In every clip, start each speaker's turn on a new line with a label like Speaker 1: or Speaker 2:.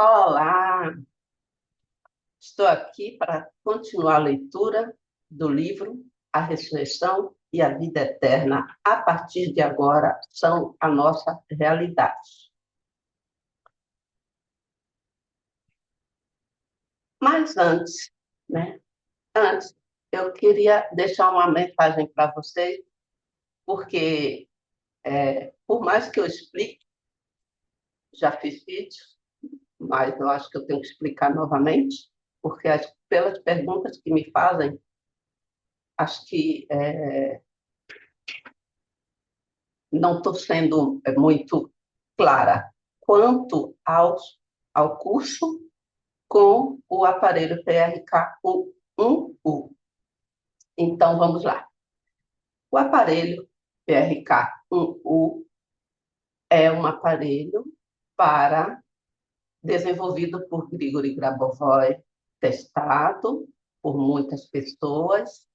Speaker 1: Olá, estou aqui para continuar a leitura do livro A Ressurreição e a Vida Eterna. A partir de agora, são a nossa realidade. Mas antes, né? Antes, eu queria deixar uma mensagem para vocês, porque por mais que eu explique, já fiz vídeos, mas eu acho que eu tenho que explicar novamente, porque pelas perguntas que me fazem, acho que não estou sendo muito clara ao curso com o aparelho PRK-1U. Então, vamos lá. O aparelho PRK-1U é um aparelho desenvolvido por Grigori Grabovoi, testado por muitas pessoas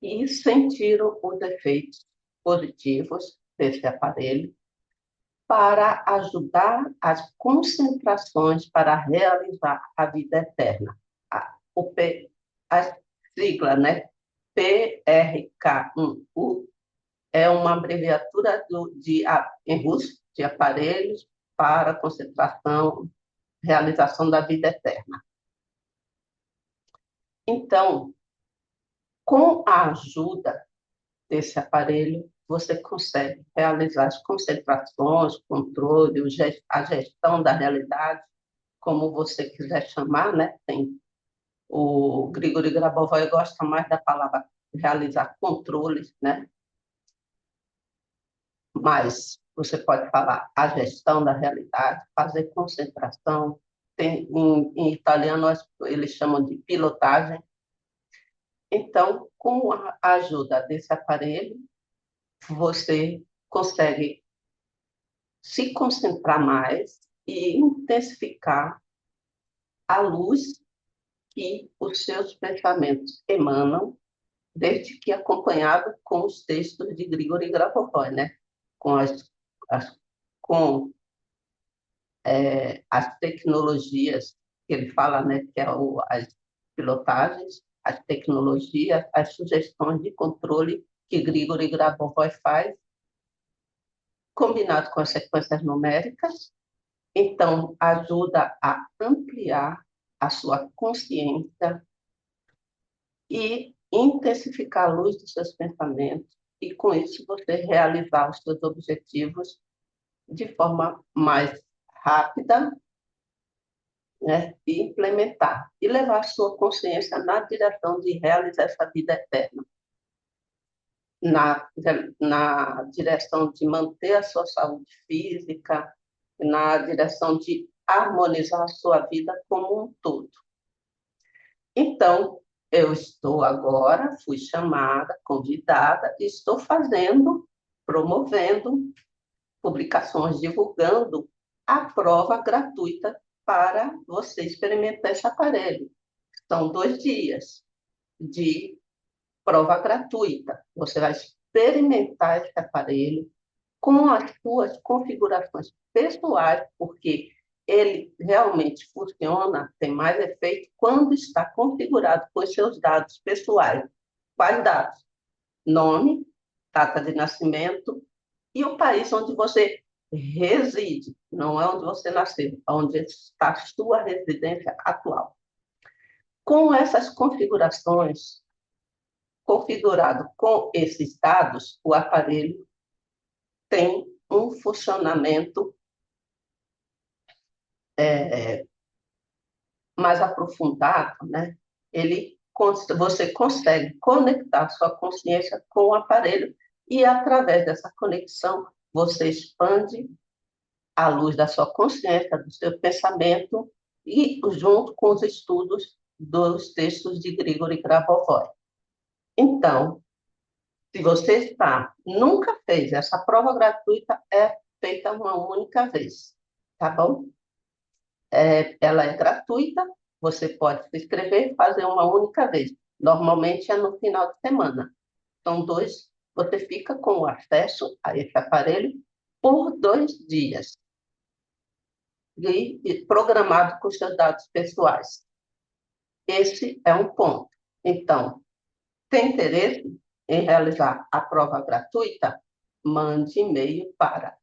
Speaker 1: e sentiram os efeitos positivos desse aparelho para ajudar as concentrações para realizar a vida eterna. A sigla, né? PRK1U é uma abreviatura em russo de aparelhos para concentração, realização da vida eterna. Então, com a ajuda desse aparelho, você consegue realizar as concentrações, controle, a gestão da realidade, como você quiser chamar, né? O Grigori Grabovoi gosta mais da palavra realizar controles, né? Mas você pode falar a gestão da realidade, fazer concentração. Em italiano, eles chamam de pilotagem. Então, com a ajuda desse aparelho, você consegue se concentrar mais e intensificar a luz que os seus pensamentos emanam, desde que acompanhado com os textos de Grigori Grabovoi, né? com as, com as tecnologias que ele fala, né? Que é as pilotagens, as tecnologias, as sugestões de controle que Grigori Grabovoi faz, combinado com as sequências numéricas. Então, ajuda a ampliar a sua consciência e intensificar a luz dos seus pensamentos, e com isso você realizar os seus objetivos de forma mais rápida, né? E implementar, e levar a sua consciência na direção de realizar essa vida eterna, na, na direção de manter a sua saúde física, na direção de harmonizar a sua vida como um todo. Então, eu estou agora, fui chamada, convidada, e estou promovendo publicações, divulgando a prova gratuita para você experimentar esse aparelho. São 2 dias de prova gratuita. Você vai experimentar esse aparelho com as suas configurações pessoais, porque ele realmente funciona, tem mais efeito quando está configurado com os seus dados pessoais. Quais dados? Nome, data de nascimento e o país onde você reside. Não é onde você nasceu, é onde está a sua residência atual. Com essas configurações, configurado com esses dados, o aparelho tem um funcionamento mais aprofundado, né? Você consegue conectar sua consciência com o aparelho e, através dessa conexão, você expande a luz da sua consciência, do seu pensamento, e junto com os estudos dos textos de Grigori Grabovoi. Então, se você nunca fez, essa prova gratuita é feita uma única vez, tá bom? Ela é gratuita, você pode se inscrever e fazer uma única vez. Normalmente é no final de semana. São você fica com acesso a esse aparelho por 2 dias. e programado com seus dados pessoais. Esse é um ponto. Então, tem interesse em realizar a prova gratuita? Mande e-mail para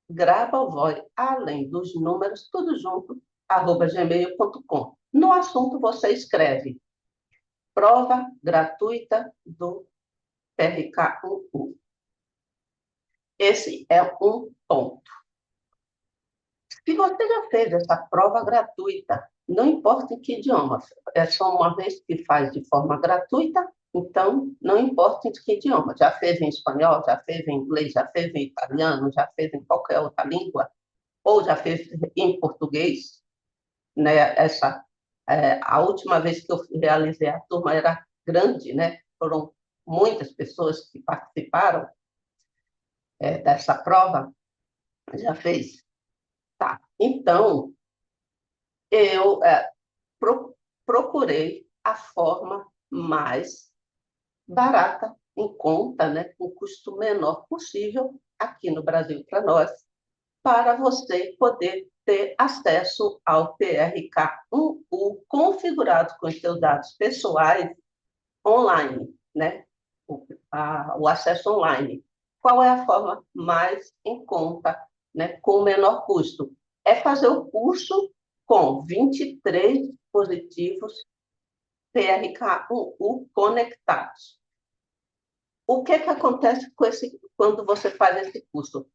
Speaker 1: Grabovoi, além dos números, tudo junto, @gmail.com. No assunto, você escreve prova gratuita do PRK-UU. Esse é um ponto. Se você já fez essa prova gratuita, não importa em que idioma, é só uma vez que faz de forma gratuita, então não importa em que idioma. Já fez em espanhol, já fez em inglês, já fez em italiano, já fez em qualquer outra língua, ou já fez em português, né? A última vez que eu realizei a turma era grande, né? Foram muitas pessoas que participaram dessa prova, já fez. Tá. Então, eu procurei a forma mais barata, em conta, né, com custo menor possível aqui no Brasil para nós, para você poder ter acesso ao PRK-1U configurado com os seus dados pessoais online, né? O acesso online. Qual é a forma mais em conta, né, com o menor custo? É fazer o curso com 23 dispositivos PRK-1U conectados. O que que acontece quando você faz esse curso?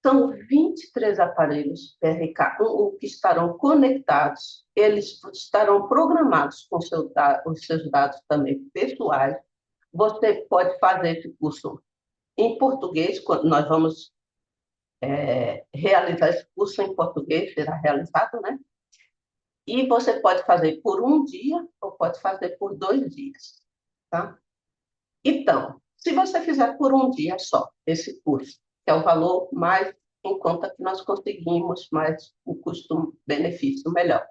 Speaker 1: São 23 aparelhos PRK-1U que estarão conectados, eles estarão programados com os seus dados também pessoais. Você pode fazer esse curso em português, quando nós vamos realizar esse curso em português, será realizado, né? E você pode fazer por um dia ou pode fazer por 2 dias, tá? Então, se você fizer por um dia só esse curso, que é o valor mais em conta que nós conseguimos, mais o custo-benefício melhor,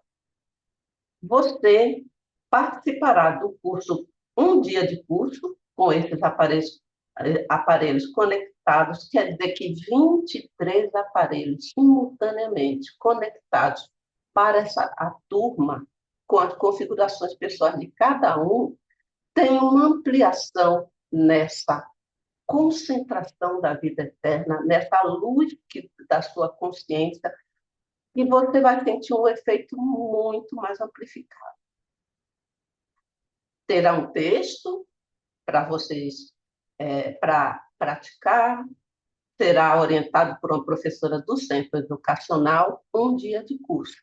Speaker 1: você participará do curso, um dia de curso, com esses aparelhos conectados, quer dizer que 23 aparelhos simultaneamente conectados para a turma, com as configurações pessoais de cada um, tem uma ampliação nessa concentração da vida eterna, nessa luz da sua consciência, e você vai sentir um efeito muito mais amplificado. Terá um texto para vocês, para praticar, será orientado por uma professora do centro educacional, um dia de curso.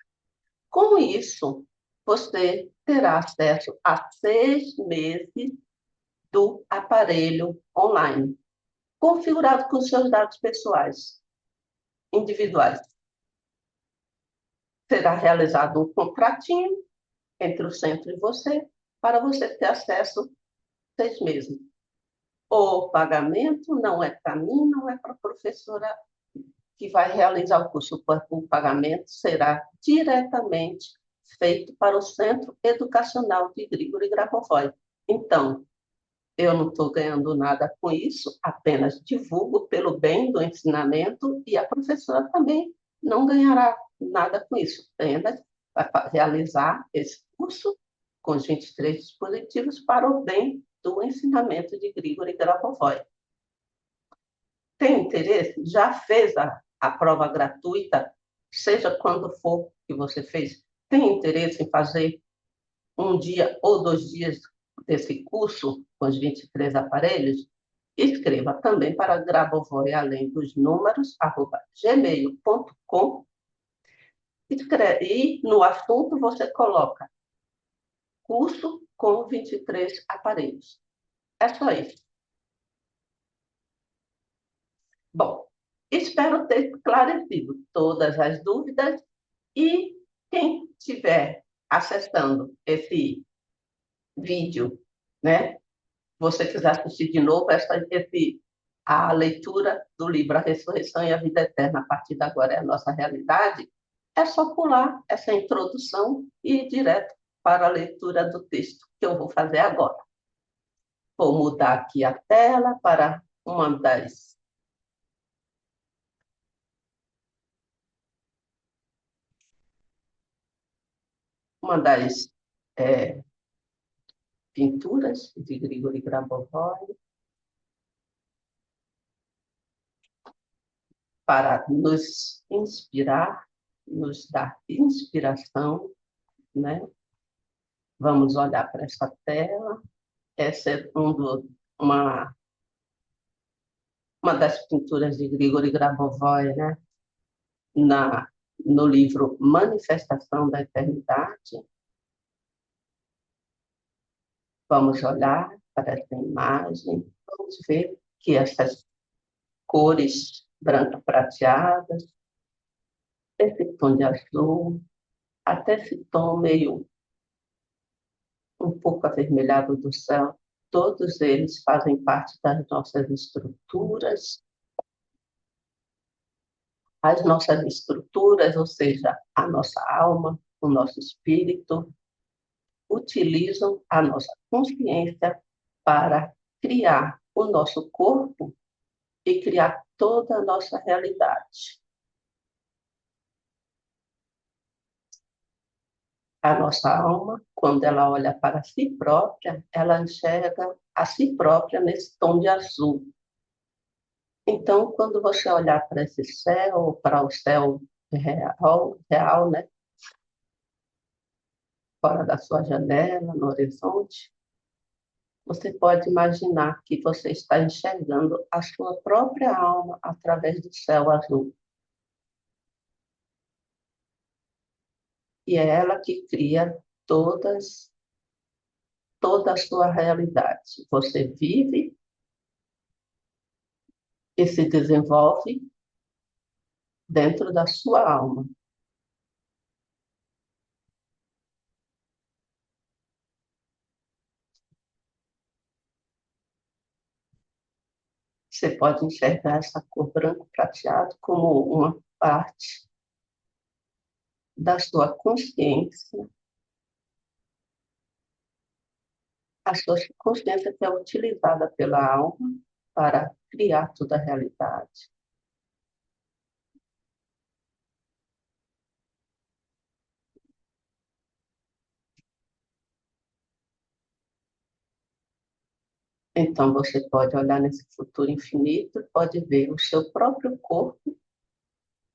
Speaker 1: Com isso, você terá acesso a 6 meses do aparelho online, configurado com seus dados pessoais, individuais. Será realizado um contratinho entre o centro e você, para você ter acesso 6 meses. O pagamento não é para mim, não é para a professora que vai realizar o curso. O pagamento será diretamente feito para o Centro Educacional de Grigori Grabovoi. Então, eu não estou ganhando nada com isso, apenas divulgo pelo bem do ensinamento e a professora também não ganhará nada com isso, apenas vai realizar esse curso com os 23 dispositivos para o bem do ensinamento de Grigori Grabovoi. Tem interesse? Já fez a prova gratuita, seja quando for que você fez? Tem interesse em fazer um dia ou 2 dias desse curso com os 23 aparelhos? Escreva também para Grabovoi, além dos números, @gmail.com. E no assunto você coloca curso com 23 aparelhos. É só isso. Bom, espero ter esclarecido todas as dúvidas e quem estiver acessando esse vídeo, né, você quiser assistir de novo a leitura do livro A Ressurreição e a Vida Eterna, a partir de agora é a nossa realidade, é só pular essa introdução e ir direto para a leitura do texto que eu vou fazer agora. Vou mudar aqui a tela para uma das uma das é, pinturas de Grigori Grabovoi para nos inspirar, nos dar inspiração, né? Vamos olhar para essa tela. Essa é uma das pinturas de Grigori Grabovoi, né? No livro Manifestação da Eternidade. Vamos olhar para essa imagem, vamos ver que essas cores branco-prateadas, esse tom de azul, até esse tom meio um pouco avermelhado do céu, todos eles fazem parte das nossas estruturas. As nossas estruturas, ou seja, a nossa alma, o nosso espírito, utilizam a nossa consciência para criar o nosso corpo e criar toda a nossa realidade. A nossa alma, quando ela olha para si própria, ela enxerga a si própria nesse tom de azul. Então, quando você olhar para esse céu, para o céu real, né, fora da sua janela, no horizonte, você pode imaginar que você está enxergando a sua própria alma através do céu azul. E é ela que cria toda a sua realidade. Você vive e se desenvolve dentro da sua alma. Você pode enxergar essa cor branco prateado como uma parte da sua consciência, a sua consciência que é utilizada pela alma para criar toda a realidade. Então, você pode olhar nesse futuro infinito e pode ver o seu próprio corpo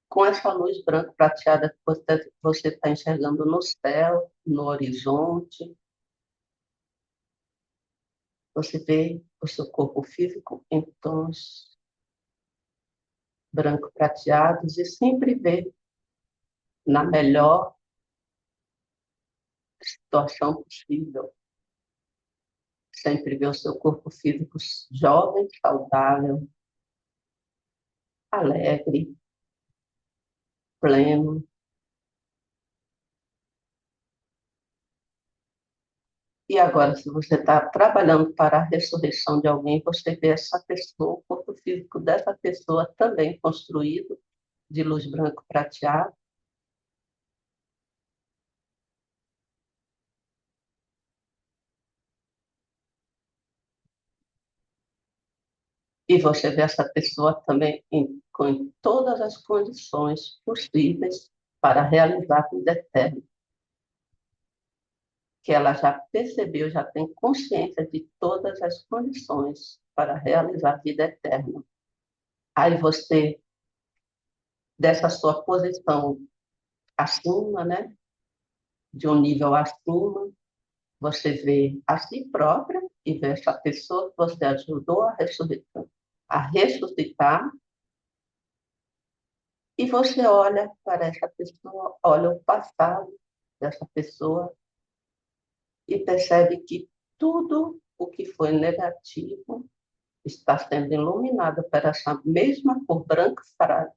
Speaker 1: com essa luz branco prateada que você está enxergando no céu, no horizonte. Você vê o seu corpo físico em tons branco prateados e sempre vê na melhor situação possível. Sempre vê o seu corpo físico jovem, saudável, alegre, pleno. E agora, se você está trabalhando para a ressurreição de alguém, você vê essa pessoa, o corpo físico dessa pessoa também construído de luz branco prateada. E você vê essa pessoa também com todas as condições possíveis para realizar a vida eterna. Que ela já percebeu, já tem consciência de todas as condições para realizar a vida eterna. Aí você, dessa sua posição acima, né, de um nível acima, você vê a si própria e vê essa pessoa que você ajudou a ressuscitar, e você olha para essa pessoa, olha o passado dessa pessoa e percebe que tudo o que foi negativo está sendo iluminado por essa mesma cor branca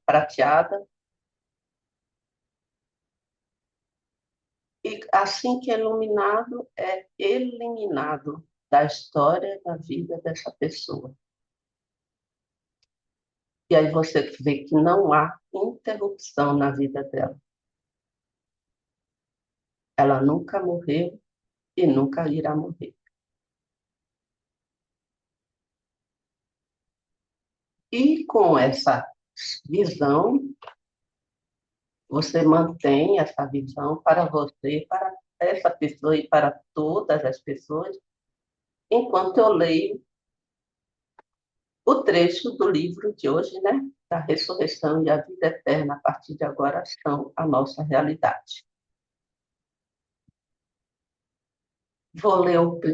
Speaker 1: prateada, e assim que é iluminado, é eliminado da história da vida dessa pessoa. E aí você vê que não há interrupção na vida dela. Ela nunca morreu e nunca irá morrer. E com essa visão, você mantém essa visão para você, para essa pessoa e para todas as pessoas, enquanto eu leio o trecho do livro de hoje, né? Da ressurreição e a vida eterna, a partir de agora, são a nossa realidade.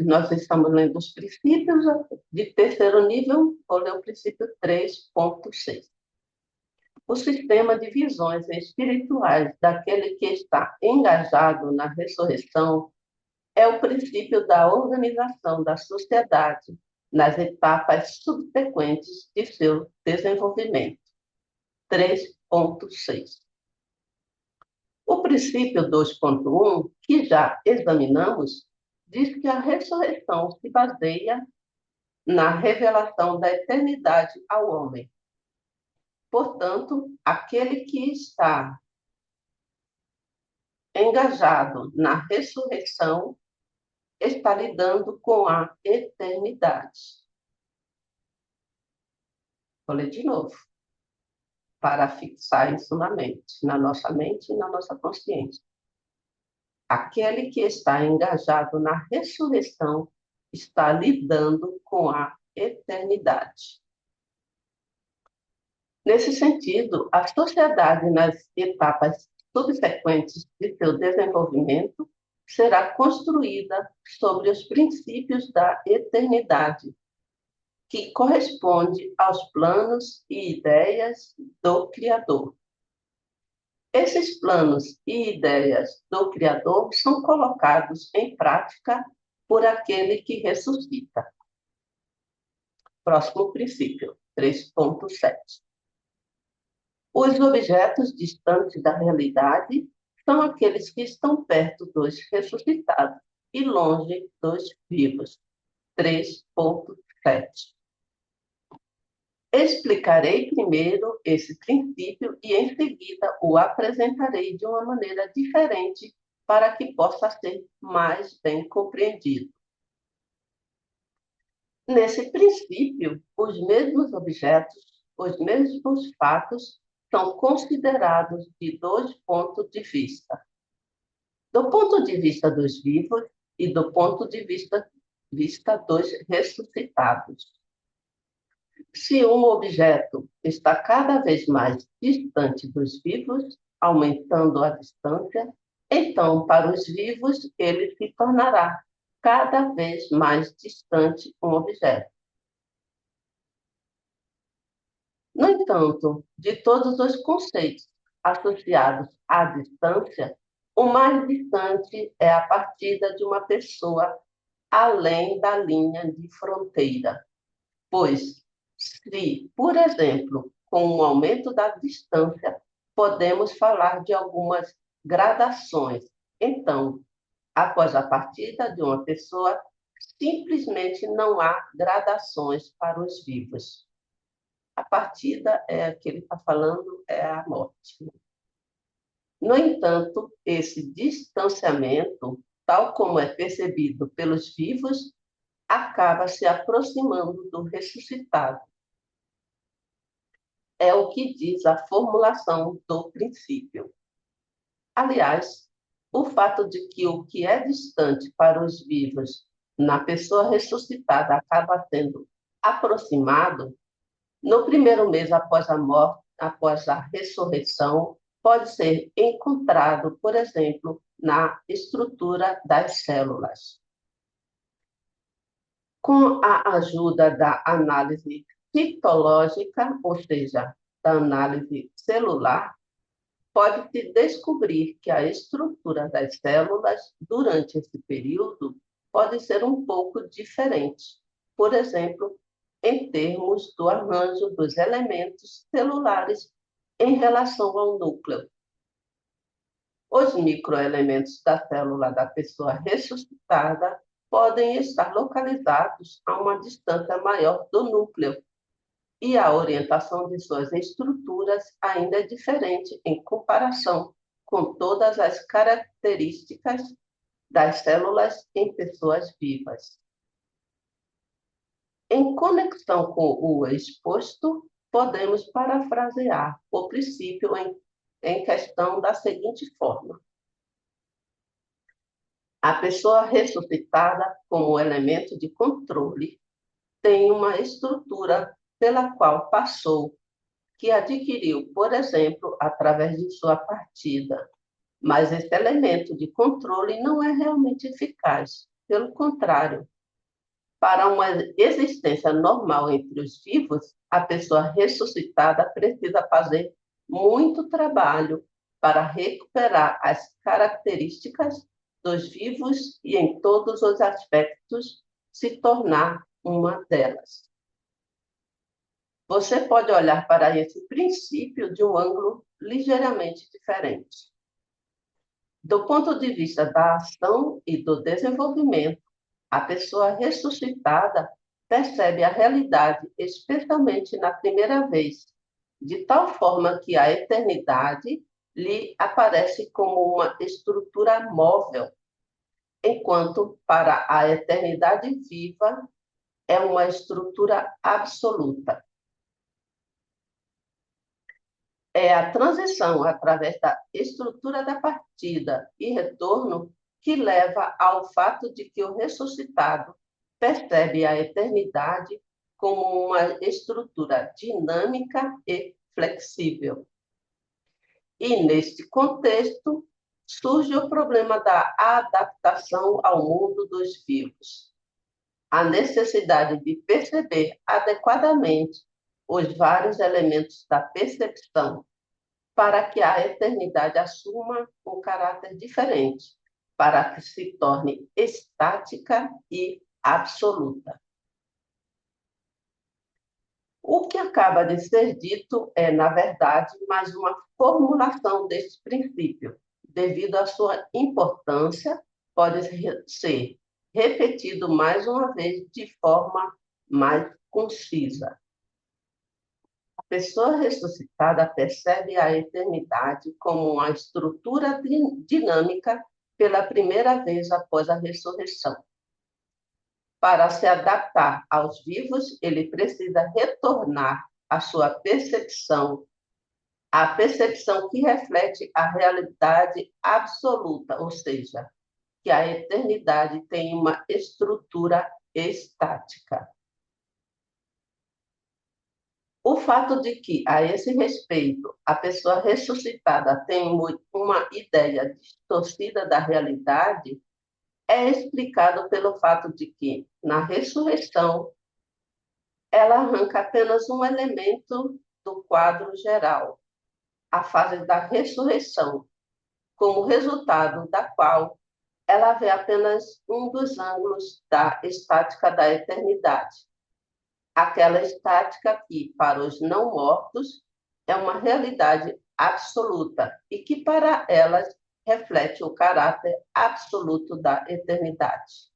Speaker 1: Nós estamos lendo os princípios de terceiro nível, vou ler o princípio 3.6. O sistema de visões espirituais daquele que está engajado na ressurreição é o princípio da organização da sociedade nas etapas subsequentes de seu desenvolvimento. 3.6. O princípio 2.1, que já examinamos, diz que a ressurreição se baseia na revelação da eternidade ao homem. Portanto, aquele que está engajado na ressurreição está lidando com a eternidade. Vou ler de novo, para fixar isso na nossa mente e na nossa consciência. Aquele que está engajado na ressurreição está lidando com a eternidade. Nesse sentido, a sociedade, nas etapas subsequentes de seu desenvolvimento, será construída sobre os princípios da eternidade, que corresponde aos planos e ideias do Criador. Esses planos e ideias do Criador são colocados em prática por aquele que ressuscita. Próximo princípio, 3.7. Os objetos distantes da realidade são aqueles que estão perto dos ressuscitados e longe dos vivos. 3.7. Explicarei primeiro esse princípio e, em seguida, o apresentarei de uma maneira diferente para que possa ser mais bem compreendido. Nesse princípio, os mesmos objetos, os mesmos fatos, são considerados de dois pontos de vista. Do ponto de vista dos vivos e do ponto de vista dos ressuscitados. Se um objeto está cada vez mais distante dos vivos, aumentando a distância, então, para os vivos, ele se tornará cada vez mais distante um objeto. No entanto, de todos os conceitos associados à distância, o mais distante é a partida de uma pessoa além da linha de fronteira. Pois, se, por exemplo, com o aumento da distância, podemos falar de algumas gradações, então, após a partida de uma pessoa, simplesmente não há gradações para os vivos. A partida é que ele está falando, é a morte. No entanto, esse distanciamento, tal como é percebido pelos vivos, acaba se aproximando do ressuscitado. É o que diz a formulação do princípio. Aliás, o fato de que o que é distante para os vivos na pessoa ressuscitada acaba sendo aproximado, no primeiro mês após a morte, após a ressurreição, pode ser encontrado, por exemplo, na estrutura das células. Com a ajuda da análise citológica, ou seja, da análise celular, pode-se descobrir que a estrutura das células durante esse período pode ser um pouco diferente. Por exemplo, em termos do arranjo dos elementos celulares em relação ao núcleo. Os microelementos da célula da pessoa ressuscitada podem estar localizados a uma distância maior do núcleo, e a orientação de suas estruturas ainda é diferente em comparação com todas as características das células em pessoas vivas. Em conexão com o exposto, podemos parafrasear o princípio em questão da seguinte forma. A pessoa ressuscitada, como elemento de controle, tem uma estrutura pela qual passou, que adquiriu, por exemplo, através de sua partida. Mas esse elemento de controle não é realmente eficaz. Pelo contrário, para uma existência normal entre os vivos, a pessoa ressuscitada precisa fazer muito trabalho para recuperar as características dos vivos e, em todos os aspectos, se tornar uma delas. Você pode olhar para esse princípio de um ângulo ligeiramente diferente. Do ponto de vista da ação e do desenvolvimento, a pessoa ressuscitada percebe a realidade, especialmente na primeira vez, de tal forma que a eternidade lhe aparece como uma estrutura móvel, enquanto para a eternidade viva é uma estrutura absoluta. É a transição através da estrutura da partida e retorno que leva ao fato de que o ressuscitado percebe a eternidade como uma estrutura dinâmica e flexível. E, neste contexto, surge o problema da adaptação ao mundo dos vivos. A necessidade de perceber adequadamente os vários elementos da percepção para que a eternidade assuma um caráter diferente, para que se torne estática e absoluta. O que acaba de ser dito é, na verdade, mais uma formulação deste princípio. Devido à sua importância, pode ser repetido mais uma vez de forma mais concisa. A pessoa ressuscitada percebe a eternidade como uma estrutura dinâmica pela primeira vez após a ressurreição. Para se adaptar aos vivos, ele precisa retornar à sua percepção, a percepção que reflete a realidade absoluta, ou seja, que a eternidade tem uma estrutura estática. O fato de que, a esse respeito, a pessoa ressuscitada tem uma ideia distorcida da realidade é explicado pelo fato de que, na ressurreição, ela arranca apenas um elemento do quadro geral, a fase da ressurreição, como resultado da qual ela vê apenas um dos ângulos da estática da eternidade. Aquela estática que, para os não mortos, é uma realidade absoluta e que, para elas, reflete o caráter absoluto da eternidade.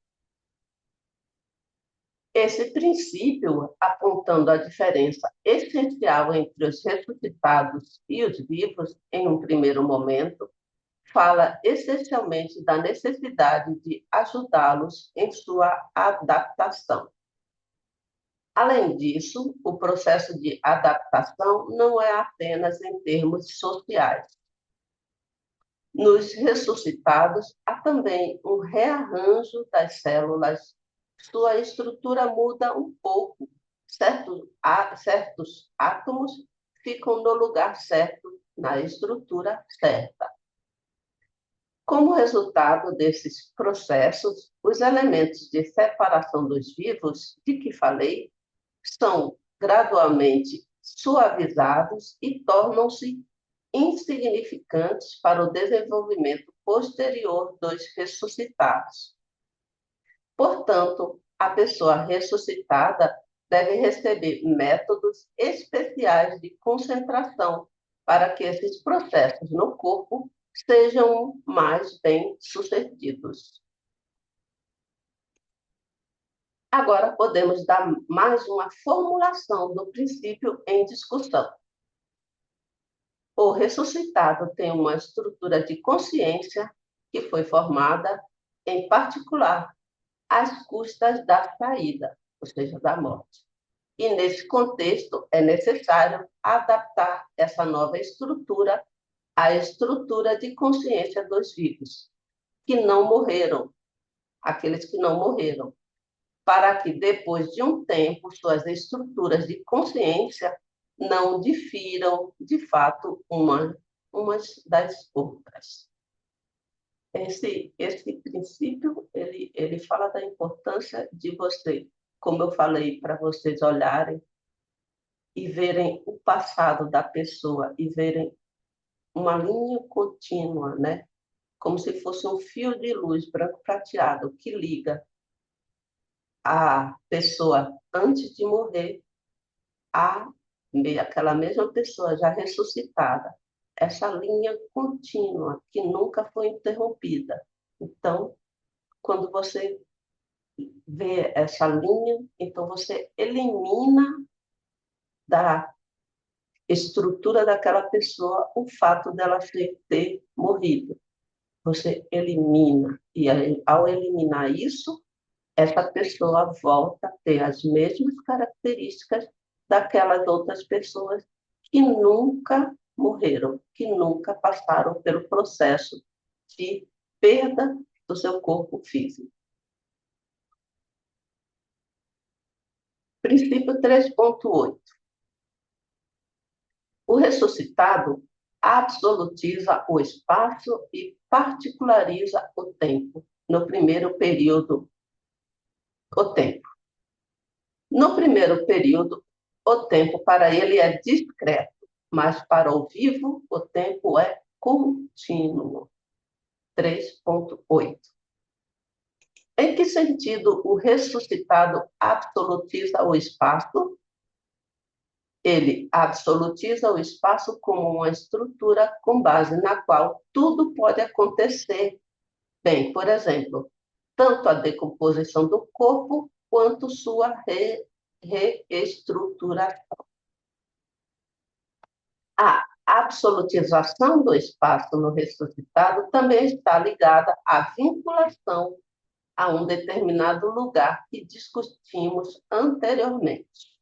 Speaker 1: Esse princípio, apontando a diferença essencial entre os ressuscitados e os vivos em um primeiro momento, fala essencialmente da necessidade de ajudá-los em sua adaptação. Além disso, o processo de adaptação não é apenas em termos sociais. Nos ressuscitados, há também um rearranjo das células. Sua estrutura muda um pouco. Certos átomos ficam no lugar certo, na estrutura certa. Como resultado desses processos, os elementos de separação dos vivos, de que falei, são gradualmente suavizados e tornam-se insignificantes para o desenvolvimento posterior dos ressuscitados. Portanto, a pessoa ressuscitada deve receber métodos especiais de concentração para que esses processos no corpo sejam mais bem-sucedidos. Agora podemos dar mais uma formulação do princípio em discussão. O ressuscitado tem uma estrutura de consciência que foi formada, em particular, às custas da saída, ou seja, da morte. E, nesse contexto, é necessário adaptar essa nova estrutura à estrutura de consciência dos vivos, que não morreram, aqueles que não morreram, para que depois de um tempo suas estruturas de consciência não difiram de fato umas das outras. Esse princípio, ele fala da importância de você, como eu falei, para vocês olharem e verem o passado da pessoa e verem uma linha contínua, né? Como se fosse um fio de luz branco prateado que liga a pessoa antes de morrer a aquela mesma pessoa já ressuscitada. Essa linha contínua que nunca foi interrompida. Então, quando você vê essa linha, então você elimina da estrutura daquela pessoa o fato dela ter morrido. Você elimina. E aí, ao eliminar isso, essa pessoa volta a ter as mesmas características daquelas outras pessoas que nunca morreram, que nunca passaram pelo processo de perda do seu corpo físico. Princípio 3.8. O ressuscitado absolutiza o espaço e particulariza o tempo. No primeiro período, o tempo. No primeiro período, o tempo para ele é discreto, mas para o vivo, o tempo é contínuo. 3.8. Em que sentido o ressuscitado absolutiza o espaço? Ele absolutiza o espaço como uma estrutura com base na qual tudo pode acontecer. Bem, por exemplo, tanto a decomposição do corpo quanto sua reestruturação. A absolutização do espaço no ressuscitado também está ligada à vinculação a um determinado lugar que discutimos anteriormente.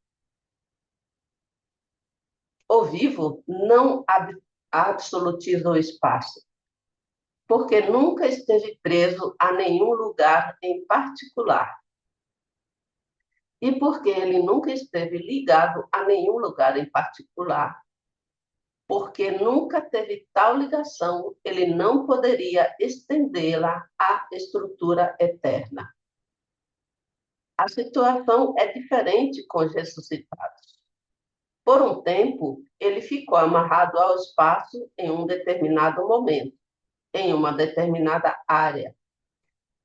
Speaker 1: O vivo não absolutiza o espaço, porque nunca esteve preso a nenhum lugar em particular. E porque ele nunca esteve ligado a nenhum lugar em particular, porque nunca teve tal ligação, ele não poderia estendê-la à estrutura eterna. A situação é diferente com os ressuscitados. Por um tempo, ele ficou amarrado ao espaço em um determinado momento, em uma determinada área.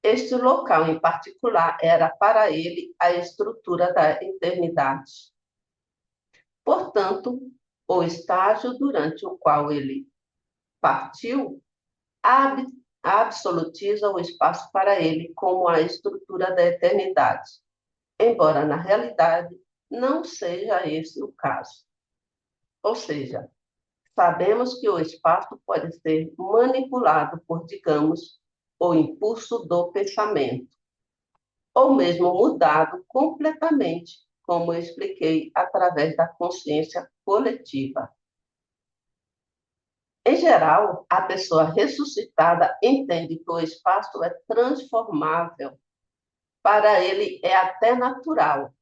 Speaker 1: Este local em particular era para ele a estrutura da eternidade. Portanto, o estágio durante o qual ele partiu absolutiza o espaço para ele como a estrutura da eternidade, embora na realidade não seja esse o caso. Ou seja, sabemos que o espaço pode ser manipulado por, digamos, o impulso do pensamento, ou mesmo mudado completamente, como eu expliquei, através da consciência coletiva. Em geral, a pessoa ressuscitada entende que o espaço é transformável. Para ele é até natural.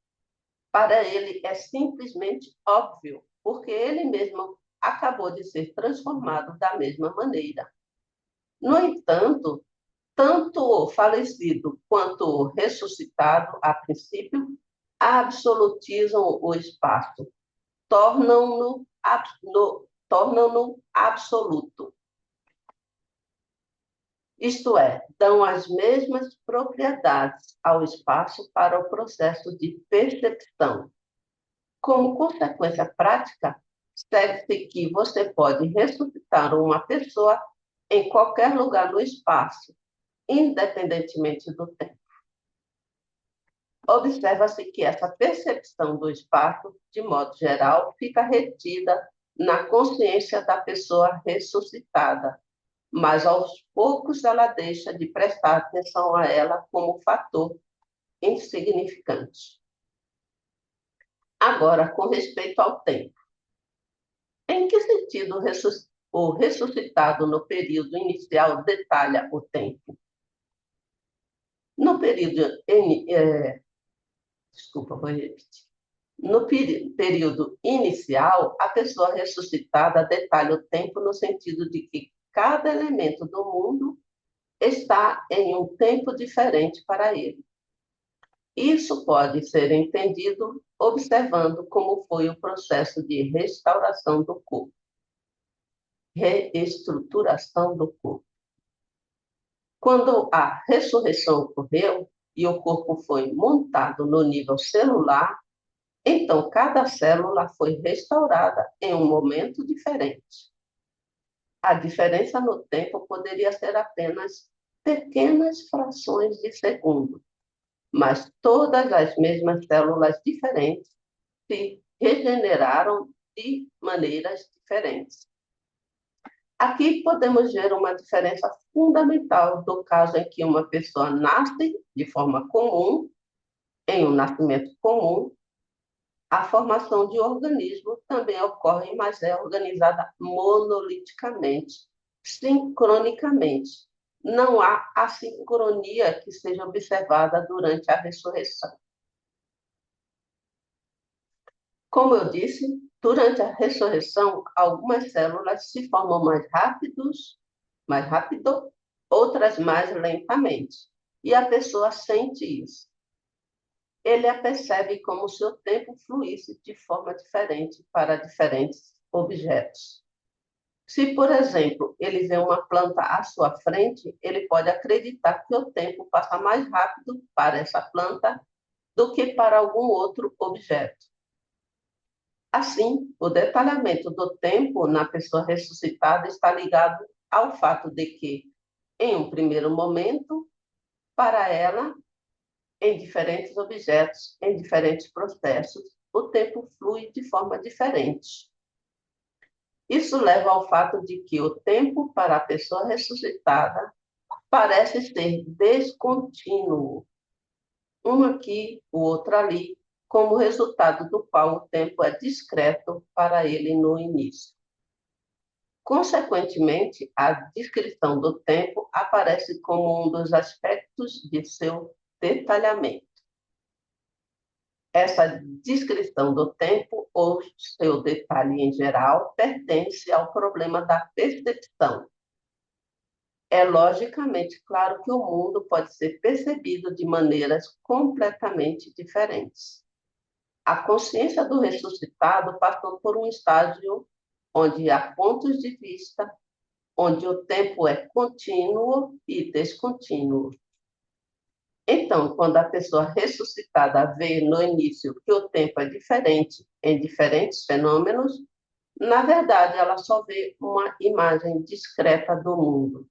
Speaker 1: Para ele é simplesmente óbvio, porque ele mesmo acabou de ser transformado da mesma maneira. No entanto, tanto o falecido quanto o ressuscitado, a princípio, absolutizam o espaço, tornam-no absoluto. Isto é, dão as mesmas propriedades ao espaço para o processo de percepção. Como consequência prática, segue-se que você pode ressuscitar uma pessoa em qualquer lugar no espaço, independentemente do tempo. Observa-se que essa percepção do espaço, de modo geral, fica retida na consciência da pessoa ressuscitada, mas aos poucos ela deixa de prestar atenção a ela como fator insignificante. Agora, com respeito ao tempo. Em que sentido o ressuscitado no período inicial detalha o tempo? No período, desculpa, vou repetir. No período inicial, a pessoa ressuscitada detalha o tempo no sentido de que cada elemento do mundo está em um tempo diferente para ele. Isso pode ser entendido observando como foi o processo de restauração do corpo, reestruturação do corpo. Quando a ressurreição ocorreu e o corpo foi montado no nível celular, então cada célula foi restaurada em um momento diferente. A diferença no tempo poderia ser apenas pequenas frações de segundo, mas todas as mesmas células diferentes se regeneraram de maneiras diferentes. Aqui podemos ver uma diferença fundamental do caso em que uma pessoa nasce de forma comum, em um nascimento comum. A formação de organismo também ocorre, mas é organizada monoliticamente, sincronicamente. Não há assincronia que seja observada durante a ressurreição. Como eu disse, durante a ressurreição, algumas células se formam mais rápido, outras mais lentamente. E a pessoa sente isso. Ele a percebe como se o tempo fluísse de forma diferente para diferentes objetos. Se, por exemplo, ele vê uma planta à sua frente, ele pode acreditar que o tempo passa mais rápido para essa planta do que para algum outro objeto. Assim, o detalhamento do tempo na pessoa ressuscitada está ligado ao fato de que, em um primeiro momento, para ela, em diferentes objetos, em diferentes processos, o tempo flui de forma diferente. Isso leva ao fato de que o tempo para a pessoa ressuscitada parece ser descontínuo, um aqui, o outro ali, como resultado do qual o tempo é discreto para ele no início. Consequentemente, a descrição do tempo aparece como um dos aspectos de seu detalhamento. Essa descrição do tempo, ou seu detalhe em geral, pertence ao problema da percepção. É logicamente claro que o mundo pode ser percebido de maneiras completamente diferentes. A consciência do ressuscitado passou por um estágio onde há pontos de vista, onde o tempo é contínuo e descontínuo. Então, quando a pessoa ressuscitada vê no início que o tempo é diferente em diferentes fenômenos, na verdade, ela só vê uma imagem discreta do mundo.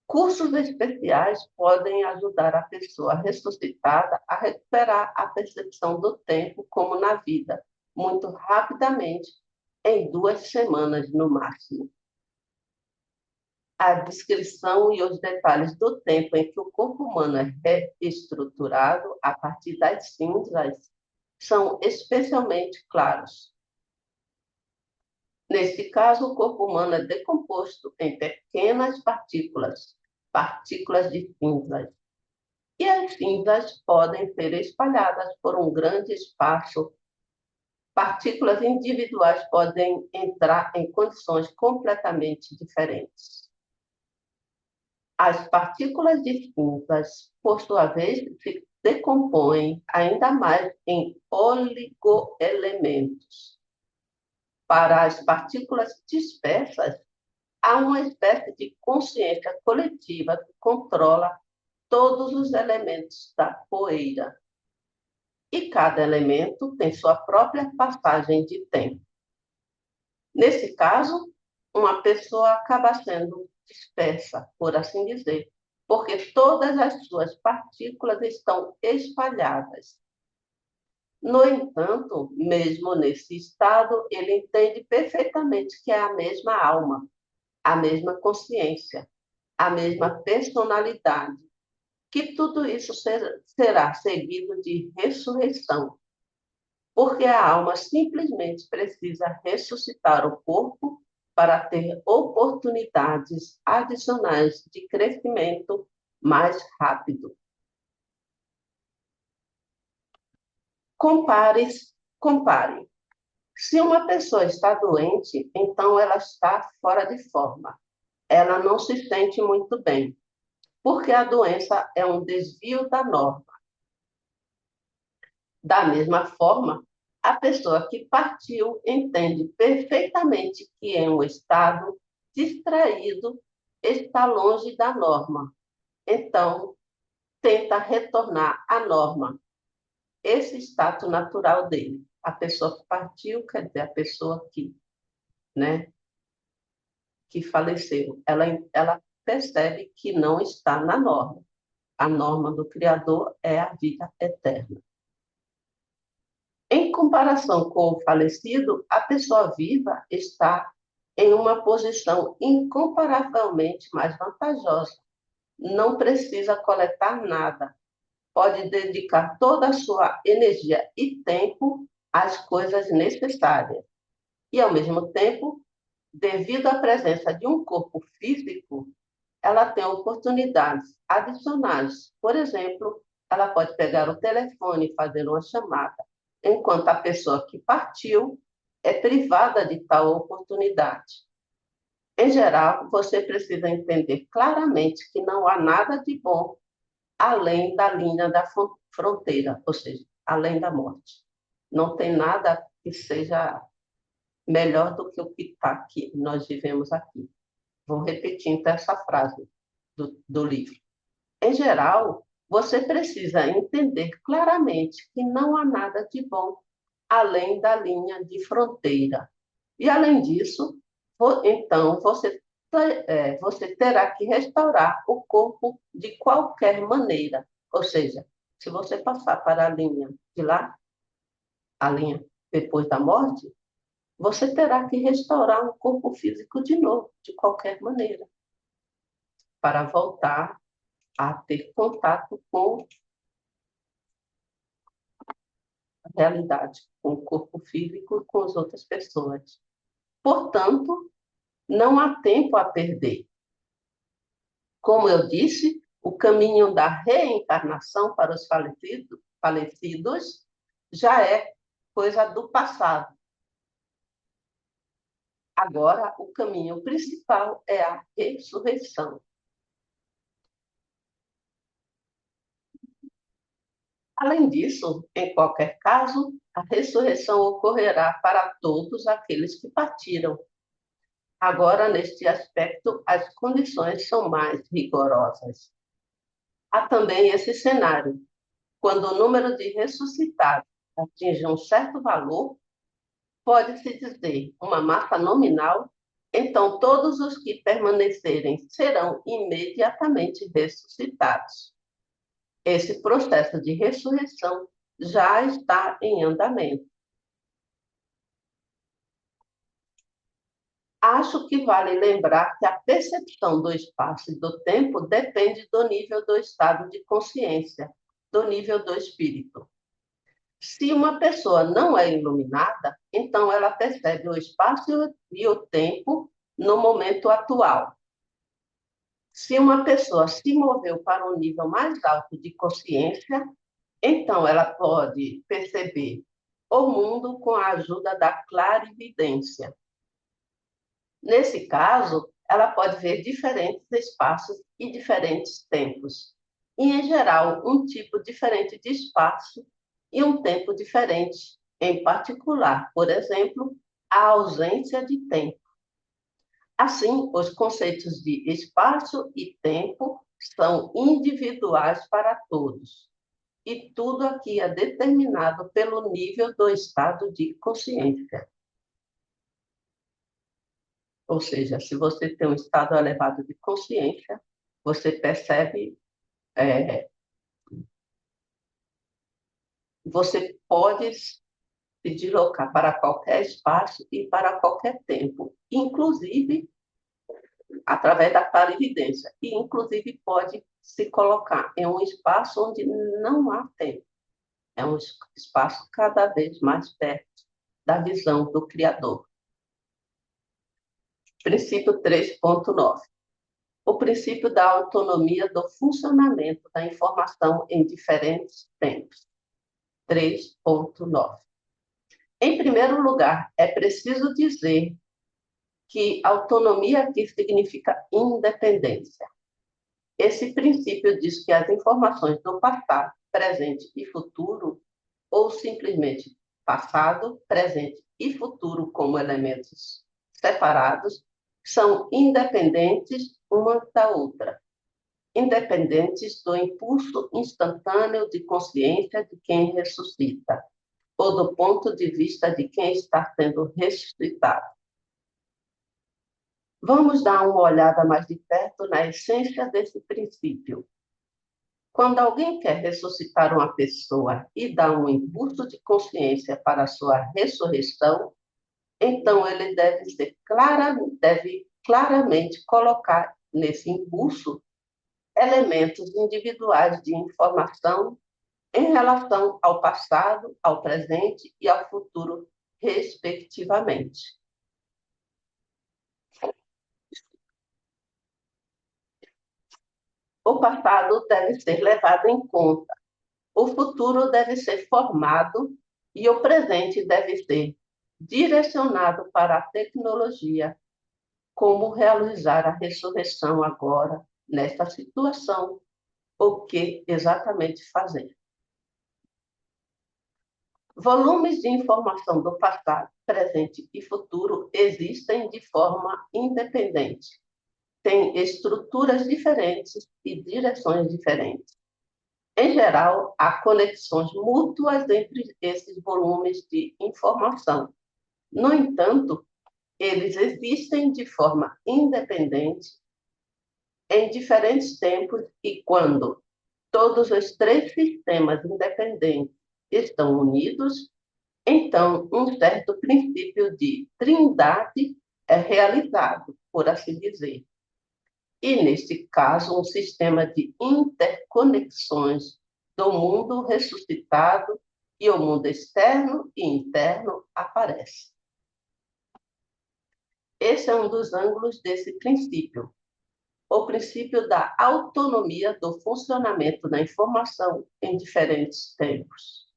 Speaker 1: Cursos especiais podem ajudar a pessoa ressuscitada a recuperar a percepção do tempo como na vida, muito rapidamente, em 2 semanas no máximo. A descrição e os detalhes do tempo em que o corpo humano é reestruturado a partir das cinzas são especialmente claros. Nesse caso, o corpo humano é decomposto em pequenas partículas, partículas de cinzas. E as cinzas podem ser espalhadas por um grande espaço. Partículas individuais podem entrar em condições completamente diferentes. As partículas de cinzas, por sua vez, se decompõem ainda mais em oligoelementos. Para as partículas dispersas, há uma espécie de consciência coletiva que controla todos os elementos da poeira. E cada elemento tem sua própria passagem de tempo. Nesse caso, uma pessoa acaba sendo dispersa, por assim dizer, porque todas as suas partículas estão espalhadas. No entanto, mesmo nesse estado, ele entende perfeitamente que é a mesma alma, a mesma consciência, a mesma personalidade, que tudo isso será seguido de ressurreição, porque a alma simplesmente precisa ressuscitar o corpo para ter oportunidades adicionais de crescimento mais rápido. Compare. Se uma pessoa está doente, então ela está fora de forma. Ela não se sente muito bem, porque a doença é um desvio da norma. Da mesma forma, a pessoa que partiu entende perfeitamente que em um estado distraído está longe da norma. Então, tenta retornar à norma, esse estado natural dele. A pessoa que partiu, quer dizer, a pessoa né, que faleceu, ela percebe que não está na norma. A norma do Criador é a vida eterna. Em comparação com o falecido, a pessoa viva está em uma posição incomparavelmente mais vantajosa. Não precisa coletar nada. Pode dedicar toda a sua energia e tempo às coisas necessárias. E, ao mesmo tempo, devido à presença de um corpo físico, ela tem oportunidades adicionais. Por exemplo, ela pode pegar o telefone e fazer uma chamada, enquanto a pessoa que partiu é privada de tal oportunidade. Em geral, você precisa entender claramente que não há nada de bom além da linha da fronteira, ou seja, além da morte. Não tem nada que seja melhor do que o que está aqui, nós vivemos aqui. Vou repetir então essa frase do livro. Em geral, você precisa entender claramente que não há nada de bom além da linha de fronteira. E, além disso, então você terá que restaurar o corpo de qualquer maneira. Ou seja, se você passar para a linha de lá, a linha depois da morte, você terá que restaurar um corpo físico de novo, de qualquer maneira, para voltar a ter contato com a realidade, com o corpo físico e com as outras pessoas. Portanto, não há tempo a perder. Como eu disse, o caminho da reencarnação para os falecidos já é coisa do passado. Agora, o caminho principal é a ressurreição. Além disso, em qualquer caso, a ressurreição ocorrerá para todos aqueles que partiram. Agora, neste aspecto, as condições são mais rigorosas. Há também esse cenário: quando o número de ressuscitados atinge um certo valor, pode-se dizer uma massa nominal, então todos os que permanecerem serão imediatamente ressuscitados. Esse processo de ressurreição já está em andamento. Acho que vale lembrar que a percepção do espaço e do tempo depende do nível do estado de consciência, do nível do espírito. Se uma pessoa não é iluminada, então ela percebe o espaço e o tempo no momento atual. Se uma pessoa se moveu para um nível mais alto de consciência, então ela pode perceber o mundo com a ajuda da clarividência. Nesse caso, ela pode ver diferentes espaços e diferentes tempos. E, em geral, um tipo diferente de espaço e um tempo diferente. Em particular, por exemplo, a ausência de tempo. Assim, os conceitos de espaço e tempo são individuais para todos. E tudo aqui é determinado pelo nível do estado de consciência. Ou seja, se você tem um estado elevado de consciência, você percebe, você pode se deslocar para qualquer espaço e para qualquer tempo, inclusive através da clarividência, e inclusive pode se colocar em um espaço onde não há tempo. É um espaço cada vez mais perto da visão do Criador. Princípio 3.9. o princípio da autonomia do funcionamento da informação em diferentes tempos. 3.9. Em primeiro lugar, é preciso dizer que autonomia aqui significa independência. Esse princípio diz que as informações do passado, presente e futuro, ou simplesmente passado, presente e futuro como elementos separados, são independentes uma da outra, independentes do impulso instantâneo de consciência de quem ressuscita, ou do ponto de vista de quem está sendo ressuscitado. Vamos dar uma olhada mais de perto na essência desse princípio. Quando alguém quer ressuscitar uma pessoa e dá um impulso de consciência para a sua ressurreição, então ele deve claramente colocar nesse impulso elementos individuais de informação em relação ao passado, ao presente e ao futuro, respectivamente. O passado deve ser levado em conta, o futuro deve ser formado e o presente deve ser direcionado para a tecnologia, como realizar a ressurreição agora, nesta situação, o que exatamente fazer. Volumes de informação do passado, presente e futuro existem de forma independente. Têm estruturas diferentes e direções diferentes. Em geral, há conexões mútuas entre esses volumes de informação. No entanto, eles existem de forma independente em diferentes tempos e quando todos os três sistemas independentes estão unidos, então um certo princípio de trindade é realizado, por assim dizer. E, neste caso, um sistema de interconexões do mundo ressuscitado e o mundo externo e interno aparece. Esse é um dos ângulos desse princípio, o princípio da autonomia do funcionamento da informação em diferentes tempos.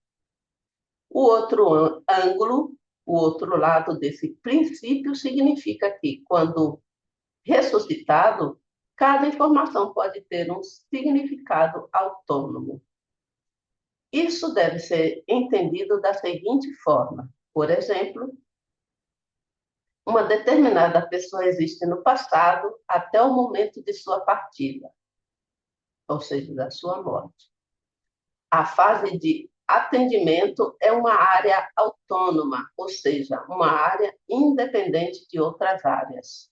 Speaker 1: O outro ângulo, o outro lado desse princípio significa que, quando ressuscitado, cada informação pode ter um significado autônomo. Isso deve ser entendido da seguinte forma. Por exemplo, uma determinada pessoa existe no passado até o momento de sua partida, ou seja, da sua morte. A fase de atendimento é uma área autônoma, ou seja, uma área independente de outras áreas.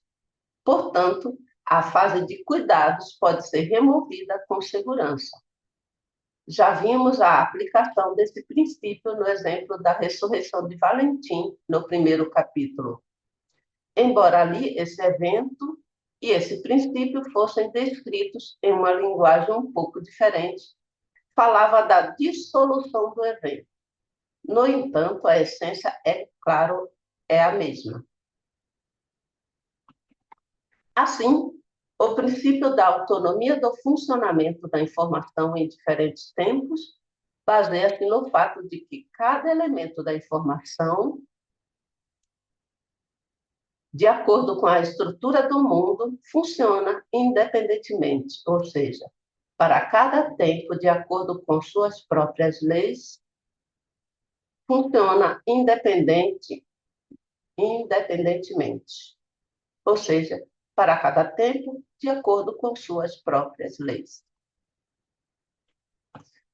Speaker 1: Portanto, a fase de cuidados pode ser removida com segurança. Já vimos a aplicação desse princípio no exemplo da ressurreição de Valentim, no primeiro capítulo. Embora ali esse evento e esse princípio fossem descritos em uma linguagem um pouco diferente, falava da dissolução do evento. No entanto, a essência, é claro, é a mesma. Assim, o princípio da autonomia do funcionamento da informação em diferentes tempos baseia-se no fato de que cada elemento da informação, de acordo com a estrutura do mundo, funciona independentemente, ou seja, para cada tempo, de acordo com suas próprias leis, funciona independentemente, ou seja, para cada tempo, de acordo com suas próprias leis.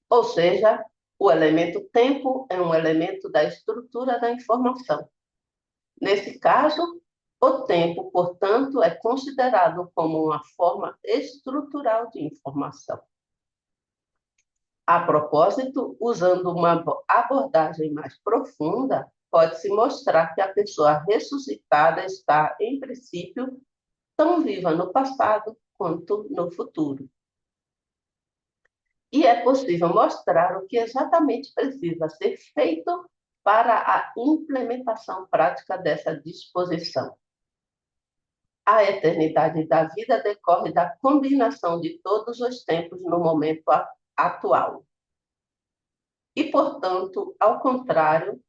Speaker 1: Ou seja, o elemento tempo é um elemento da estrutura da informação. Nesse caso, o tempo, portanto, é considerado como uma forma estrutural de informação. A propósito, usando uma abordagem mais profunda, pode-se mostrar que a pessoa ressuscitada está, em princípio, tão viva no passado quanto no futuro. E é possível mostrar o que exatamente precisa ser feito para a implementação prática dessa disposição. A eternidade da vida decorre da combinação de todos os tempos no momento atual. E, portanto, ao contrário,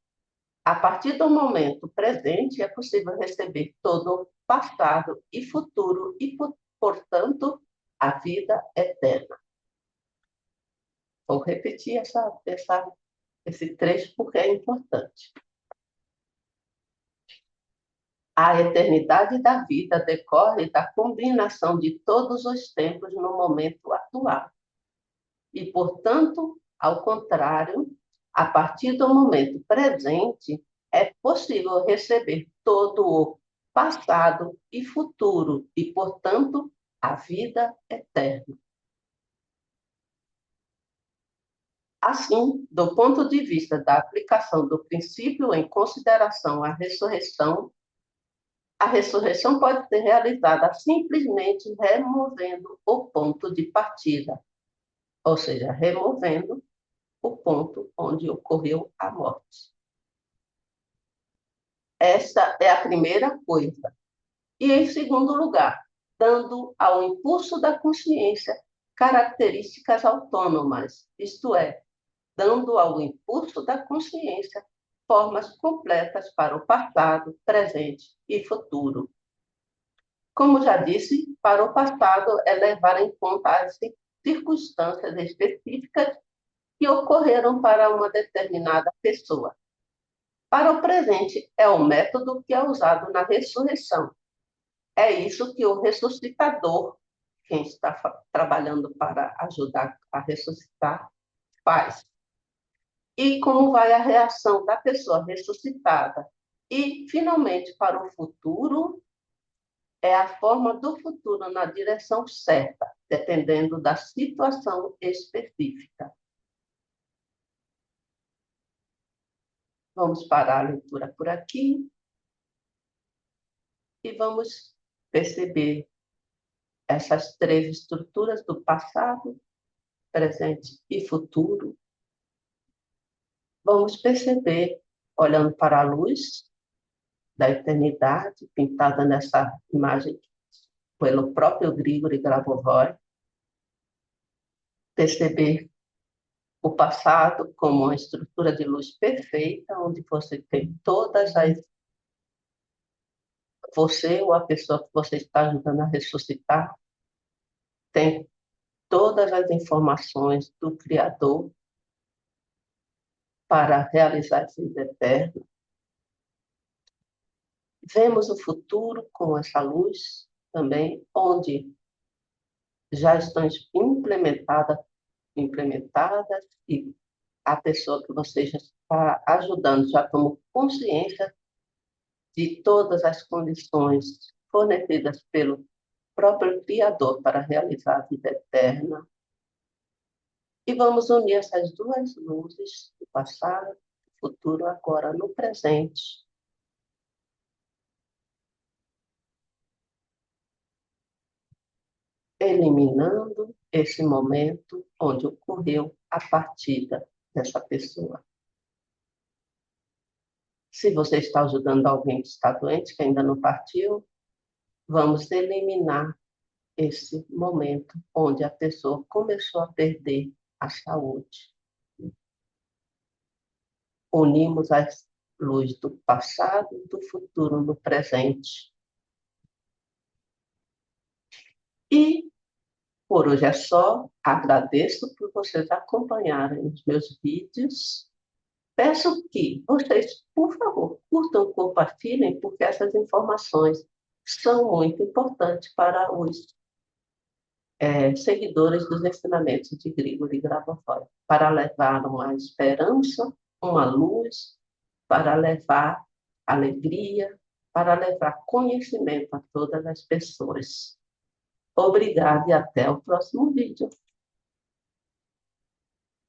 Speaker 1: a partir do momento presente é possível receber todo o passado e futuro e, portanto, a vida eterna. Vou repetir esse trecho porque é importante. A eternidade da vida decorre da combinação de todos os tempos no momento atual. E, portanto, ao contrário, a partir do momento presente, é possível receber todo o passado e futuro e, portanto, a vida eterna. Assim, do ponto de vista da aplicação do princípio em consideração à ressurreição, a ressurreição pode ser realizada simplesmente removendo o ponto de partida, ou seja, removendo o ponto onde ocorreu a morte. Essa é a primeira coisa. E, em segundo lugar, dando ao impulso da consciência características autônomas, isto é, dando ao impulso da consciência formas completas para o passado, presente e futuro. Como já disse, para o passado é levar em conta as circunstâncias específicas que ocorreram para uma determinada pessoa. Para o presente, é o método que é usado na ressurreição. É isso que o ressuscitador, quem está trabalhando para ajudar a ressuscitar, faz. E como vai a reação da pessoa ressuscitada? E, finalmente, para o futuro, é a forma do futuro na direção certa, dependendo da situação específica. Vamos parar a leitura por aqui e vamos perceber essas três estruturas do passado, presente e futuro. Vamos perceber, olhando para a luz da eternidade, pintada nessa imagem pelo próprio Grigori Grabovoi, perceber o passado como uma estrutura de luz perfeita, onde você tem todas as... Você ou a pessoa que você está ajudando a ressuscitar tem todas as informações do Criador para realizar a vida eterna. Vemos o futuro com essa luz também, onde já estão implementadas e a pessoa que você já está ajudando já tomou consciência de todas as condições fornecidas pelo próprio Criador para realizar a vida eterna. E vamos unir essas duas luzes, do passado e do futuro, agora no presente. Eliminando esse momento onde ocorreu a partida dessa pessoa. Se você está ajudando alguém que está doente, que ainda não partiu, vamos eliminar esse momento onde a pessoa começou a perder a saúde. Unimos as luzes do passado e do futuro no presente. E por hoje é só. Agradeço por vocês acompanharem os meus vídeos. Peço que vocês, por favor, curtam, compartilhem, porque essas informações são muito importantes para os seguidores dos ensinamentos de Grigori Grabovoi, para levar uma esperança, uma luz, para levar alegria, para levar conhecimento a todas as pessoas. Obrigada e até o próximo vídeo.